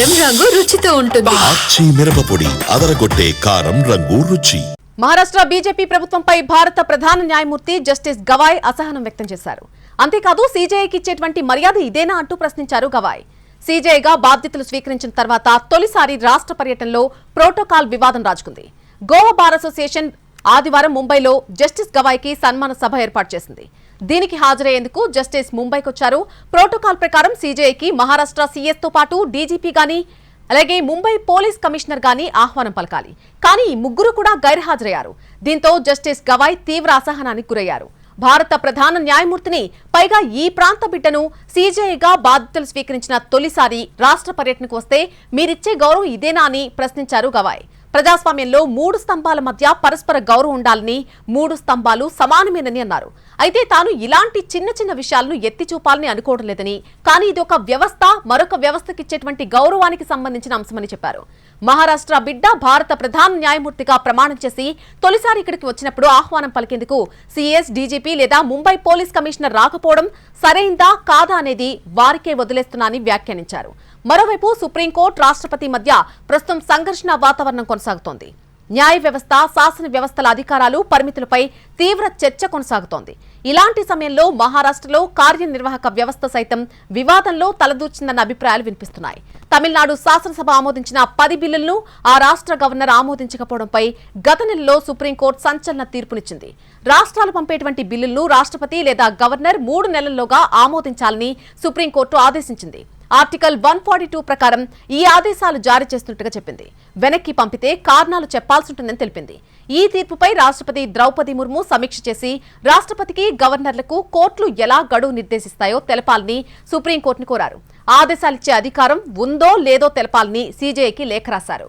కారం రంగు రుచితో ఉంటుంది. ఆచి మిరపపొడి అదరగొట్టే కారం రంగు రుచి. మహారాష్ట్ర బీజేపీ ప్రభుత్వంపై భారత ప్రధాన న్యాయమూర్తి జస్టిస్ గవాయ్ అసహనం వ్యక్తం చేశారు. అంతేకాదు సీజేఐకి ఇచ్చేటువంటి మర్యాద ఇదేనా అంటూ ప్రశ్నించారు గవాయ్. సీజేఐగా బాధ్యతలు స్వీకరించిన తర్వాత తొలిసారి రాష్ట్ర పర్యటనలో ప్రోటోకాల్ వివాదం రాజుకుంది. గోవా బార్ అసోసియేషన్ ఆదివారం ముంబైలో జస్టిస్ గవాయ్కి సన్మాన సభ ఏర్పాటు చేసింది. దీనికి హాజరయ్యేందుకు జస్టిస్ ముంబైకొచ్చారు. ప్రోటోకాల్ ప్రకారం సీజేఐకి మహారాష్ట్ర సీఎస్ తో పాటు డీజీపీ గాని అలాగే ముంబై పోలీస్ కమిషనర్ గాని ఆహ్వానం పలకాలి. కానీ ఈ ముగ్గురు కూడా గైర్హాజరయ్యారు. దీంతో జస్టిస్ గవాయ్ తీవ్ర అసహనానికి గురయ్యారు. భారత ప్రధాన న్యాయమూర్తిని, పైగా ఈ ప్రాంత బిడ్డను సీజేఐగా బాధ్యతలు స్వీకరించిన తొలిసారి రాష్ట్ర పర్యటనకు వస్తే మీరిచ్చే గౌరవం ఇదేనా అని ప్రశ్నించారు గవాయ్. ప్రజాస్వామ్యంలో 3 స్తంభాల మధ్య పరస్పర గౌరవం ఉండాలని, 3 స్తంభాలు సమానమేనని అన్నారు. అయితే తాను ఇలాంటి చిన్న చిన్న విషయాలను ఎత్తి చూపాలని అనుకోవడం లేదని, కానీ ఇది ఒక వ్యవస్థ మరొక వ్యవస్థకి ఇచ్చేటువంటి గౌరవానికి సంబంధించిన అంశమని చెప్పారు. మహారాష్ట్ర బిడ్డ భారత ప్రధాన న్యాయమూర్తిగా ప్రమాణం చేసి తొలిసారి ఇక్కడికి వచ్చినప్పుడు ఆహ్వానం పలికేందుకు సీఎస్, డీజీపీ లేదా ముంబై పోలీస్ కమిషనర్ రాకపోవడం సరైందా కాదా అనేది వారికే వదిలేస్తున్నా అని వ్యాఖ్యానించారు. మరోవైపు సుప్రీంకోర్టు, రాష్ట్రపతి మధ్య ప్రస్తుతం సంఘర్షణ వాతావరణం కొనసాగుతోంది. న్యాయ వ్యవస్థ, శాసన వ్యవస్థల అధికారాలు, పరిమితులపై తీవ్ర చర్చ కొనసాగుతోంది. ఇలాంటి సమయంలో మహారాష్ట్రలో కార్యనిర్వాహక వ్యవస్థ సైతం వివాదంలో తలదూర్చిందన్న అభిప్రాయాలు వినిపిస్తున్నాయి. తమిళనాడు శాసనసభ ఆమోదించిన 10 బిల్లులను ఆ రాష్ట్ర గవర్నర్ ఆమోదించకపోవడంపై గత నెలలో సుప్రీంకోర్టు సంచలన తీర్పునిచ్చింది. రాష్ట్రాలు పంపేటువంటి బిల్లులను రాష్ట్రపతి లేదా గవర్నర్ 3 నెలల్లోగా ఆమోదించాలని సుప్రీంకోర్టు ఆదేశించింది. ఆర్టికల్ 142 ప్రకారం ఈ ఆదేశాలు జారీ చేస్తున్నట్టుగా చెప్పింది. వెనక్కి పంపితే కారణాలు చెప్పాల్సి ఉంటుందని తెలిపింది. ఈ తీర్పుపై రాష్ట్రపతి ద్రౌపది ముర్ము సమీక్ష చేసి రాష్ట్రపతికి, గవర్నర్లకు కోర్టులు ఎలా గడువు నిర్దేశిస్తాయో తెలపాలని సుప్రీంకోర్టును కోరారు. ఆదేశాలిచ్చే అధికారం ఉందో లేదో తెలపాలని సీజేఐకి లేఖ రాశారు.